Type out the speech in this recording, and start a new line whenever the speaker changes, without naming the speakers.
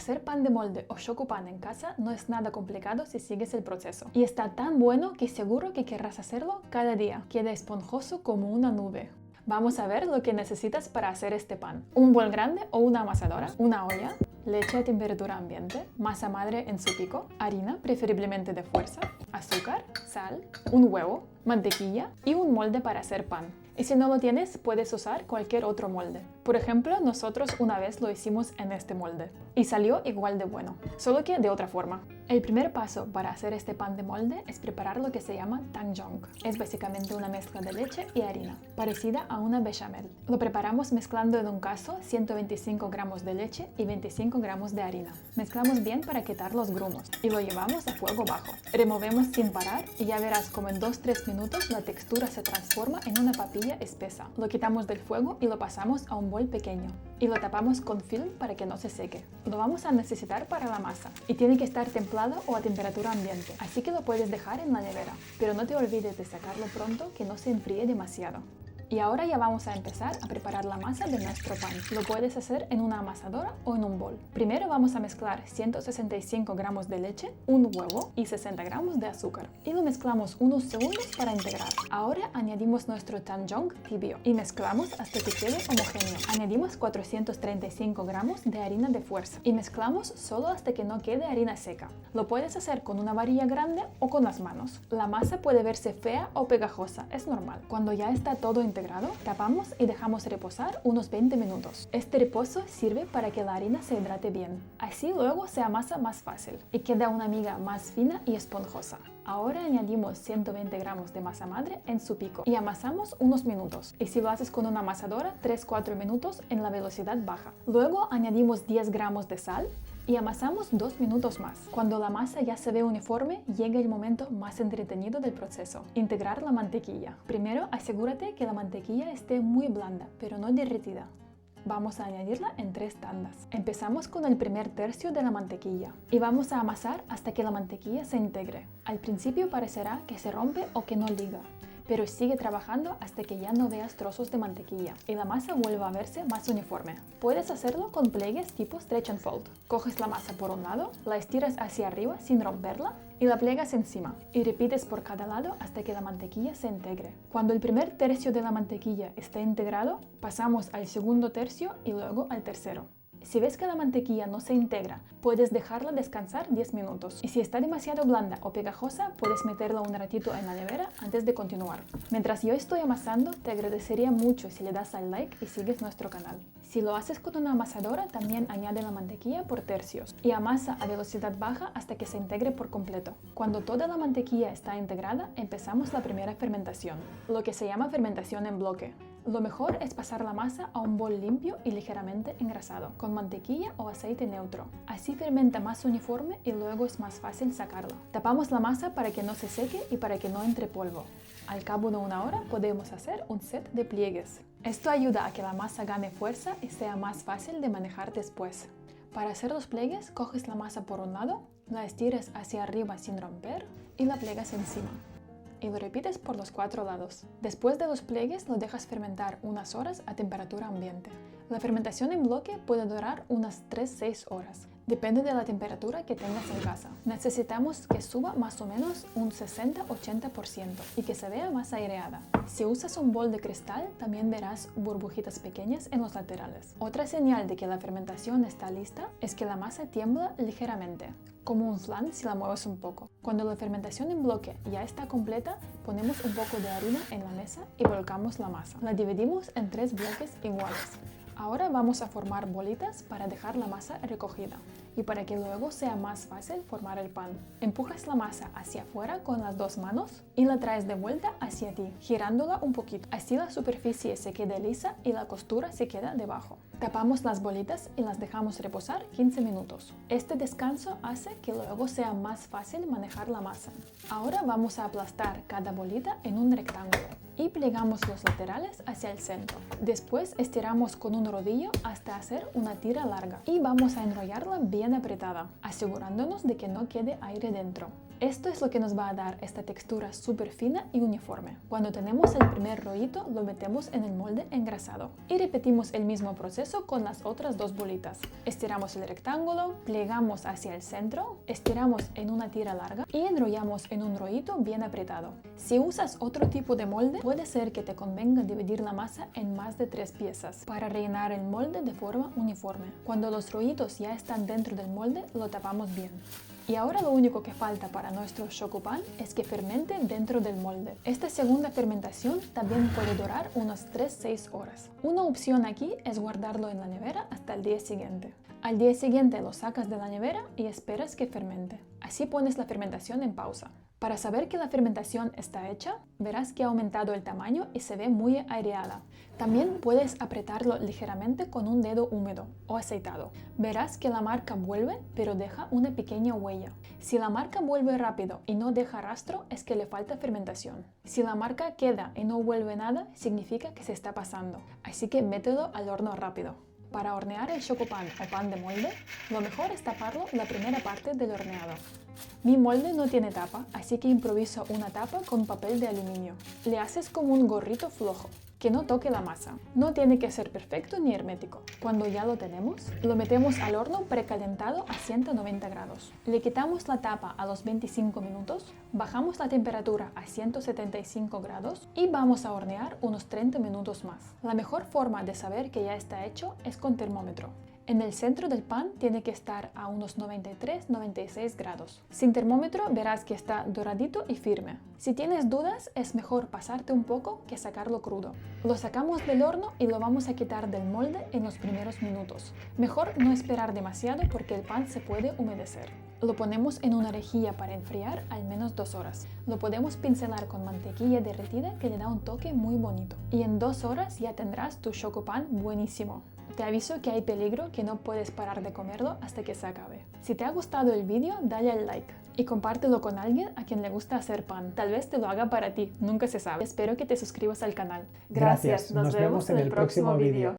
Hacer pan de molde o shokupan en casa no es nada complicado si sigues el proceso. Y está tan bueno que seguro que querrás hacerlo cada día. Queda esponjoso como una nube. Vamos a ver lo que necesitas para hacer este pan. Un bol grande o una amasadora, una olla, leche a temperatura ambiente, masa madre en su pico, harina, preferiblemente de fuerza, azúcar, sal, un huevo, mantequilla y un molde para hacer pan. Y si no lo tienes, puedes usar cualquier otro molde. Por ejemplo, nosotros una vez lo hicimos en este molde y salió igual de bueno, solo que de otra forma. El primer paso para hacer este pan de molde es preparar lo que se llama tangjong. Es básicamente una mezcla de leche y harina, parecida a una bechamel. Lo preparamos mezclando en un caso 125 gramos de leche y 25 gramos de harina. Mezclamos bien para quitar los grumos y lo llevamos a fuego bajo. Removemos sin parar y ya verás como en 2-3 minutos la textura se transforma en una papilla espesa. Lo quitamos del fuego y lo pasamos a un bol pequeño y lo tapamos con film para que no se seque. Lo vamos a necesitar para la masa y tiene que estar templado o a temperatura ambiente, así que lo puedes dejar en la nevera, pero no te olvides de sacarlo pronto que no se enfríe demasiado. Y ahora ya vamos a empezar a preparar la masa de nuestro pan. Lo puedes hacer en una amasadora o en un bol. Primero vamos a mezclar 165 gramos de leche, un huevo y 60 gramos de azúcar. Y lo mezclamos unos segundos para integrar. Ahora añadimos nuestro tangjong tibio y mezclamos hasta que quede homogéneo. Añadimos 435 gramos de harina de fuerza y mezclamos solo hasta que no quede harina seca. Lo puedes hacer con una varilla grande o con las manos. La masa puede verse fea o pegajosa, es normal. Cuando ya está todo integrado, tapamos y dejamos reposar unos 20 minutos. Este reposo sirve para que la harina se hidrate bien. Así luego se amasa más fácil y queda una miga más fina y esponjosa. Ahora añadimos 120 gramos de masa madre en su pico y amasamos unos minutos. Y si lo haces con una amasadora, 3-4 minutos en la velocidad baja. Luego añadimos 10 gramos de sal y amasamos 2 minutos más. Cuando la masa ya se ve uniforme, llega el momento más entretenido del proceso: integrar la mantequilla. Primero, asegúrate que la mantequilla esté muy blanda, pero no derretida. Vamos a añadirla en 3 tandas. Empezamos con el primer tercio de la mantequilla y vamos a amasar hasta que la mantequilla se integre. Al principio parecerá que se rompe o que no liga, pero sigue trabajando hasta que ya no veas trozos de mantequilla y la masa vuelva a verse más uniforme. Puedes hacerlo con pliegues tipo stretch and fold. Coges la masa por un lado, la estiras hacia arriba sin romperla y la pliegas encima y repites por cada lado hasta que la mantequilla se integre. Cuando el primer tercio de la mantequilla esté integrado, pasamos al segundo tercio y luego al tercero. Si ves que la mantequilla no se integra, puedes dejarla descansar 10 minutos. Y si está demasiado blanda o pegajosa, puedes meterla un ratito en la nevera antes de continuar. Mientras yo estoy amasando, te agradecería mucho si le das al like y sigues nuestro canal. Si lo haces con una amasadora, también añade la mantequilla por tercios y amasa a velocidad baja hasta que se integre por completo. Cuando toda la mantequilla está integrada, empezamos la primera fermentación, lo que se llama fermentación en bloque. Lo mejor es pasar la masa a un bol limpio y ligeramente engrasado, con mantequilla o aceite neutro. Así fermenta más uniforme y luego es más fácil sacarla. Tapamos la masa para que no se seque y para que no entre polvo. Al cabo de una hora podemos hacer un set de pliegues. Esto ayuda a que la masa gane fuerza y sea más fácil de manejar después. Para hacer los pliegues, coges la masa por un lado, la estiras hacia arriba sin romper y la pliegas encima. Y lo repites por los 4 lados. Después de los pliegues lo dejas fermentar unas horas a temperatura ambiente. La fermentación en bloque puede durar unas 3-6 horas. Depende de la temperatura que tengas en casa. Necesitamos que suba más o menos un 60-80% y que se vea más aireada. Si usas un bol de cristal, también verás burbujitas pequeñas en los laterales. Otra señal de que la fermentación está lista es que la masa tiembla ligeramente, como un flan si la mueves un poco. Cuando la fermentación en bloque ya está completa, ponemos un poco de harina en la mesa y volcamos la masa. La dividimos en 3 bloques iguales. Ahora vamos a formar bolitas para dejar la masa recogida y para que luego sea más fácil formar el pan. Empujas la masa hacia afuera con las 2 manos y la traes de vuelta hacia ti, girándola un poquito. Así la superficie se queda lisa y la costura se queda debajo. Tapamos las bolitas y las dejamos reposar 15 minutos. Este descanso hace que luego sea más fácil manejar la masa. Ahora vamos a aplastar cada bolita en un rectángulo y plegamos los laterales hacia el centro. Después estiramos con un rodillo hasta hacer una tira larga y vamos a enrollarla bien apretada, asegurándonos de que no quede aire dentro. Esto es lo que nos va a dar esta textura súper fina y uniforme. Cuando tenemos el primer rollito, lo metemos en el molde engrasado y repetimos el mismo proceso con las otras dos bolitas. Estiramos el rectángulo, plegamos hacia el centro, estiramos en una tira larga y enrollamos en un rollito bien apretado. Si usas otro tipo de molde, puede ser que te convenga dividir la masa en más de 3 piezas para rellenar el molde de forma uniforme. Cuando los rollitos ya están dentro del molde, lo tapamos bien. Y ahora lo único que falta para nuestro chocopan es que fermente dentro del molde. Esta segunda fermentación también puede durar unas 3-6 horas. Una opción aquí es guardarlo en la nevera hasta el día siguiente. Al día siguiente lo sacas de la nevera y esperas que fermente. Así pones la fermentación en pausa. Para saber que la fermentación está hecha, verás que ha aumentado el tamaño y se ve muy aireada. También puedes apretarlo ligeramente con un dedo húmedo o aceitado. Verás que la marca vuelve, pero deja una pequeña huella. Si la marca vuelve rápido y no deja rastro, es que le falta fermentación. Si la marca queda y no vuelve nada, significa que se está pasando. Así que mételo al horno rápido. Para hornear el chocopan o pan de molde, lo mejor es taparlo la primera parte del horneado. Mi molde no tiene tapa, así que improviso una tapa con papel de aluminio. Le haces como un gorrito flojo, que no toque la masa. No tiene que ser perfecto ni hermético. Cuando ya lo tenemos, lo metemos al horno precalentado a 190 grados. Le quitamos la tapa a los 25 minutos, bajamos la temperatura a 175 grados y vamos a hornear unos 30 minutos más. La mejor forma de saber que ya está hecho es con termómetro. En el centro del pan tiene que estar a unos 93-96 grados. Sin termómetro verás que está doradito y firme. Si tienes dudas, es mejor pasarte un poco que sacarlo crudo. Lo sacamos del horno y lo vamos a quitar del molde en los primeros minutos. Mejor no esperar demasiado porque el pan se puede humedecer. Lo ponemos en una rejilla para enfriar al menos 2 horas. Lo podemos pincelar con mantequilla derretida que le da un toque muy bonito. Y en 2 horas ya tendrás tu chocopan buenísimo. Te aviso que hay peligro que no puedes parar de comerlo hasta que se acabe. Si te ha gustado el vídeo, dale al like y compártelo con alguien a quien le gusta hacer pan. Tal vez te lo haga para ti, nunca se sabe. Espero que te suscribas al canal. Gracias, nos vemos en el próximo vídeo.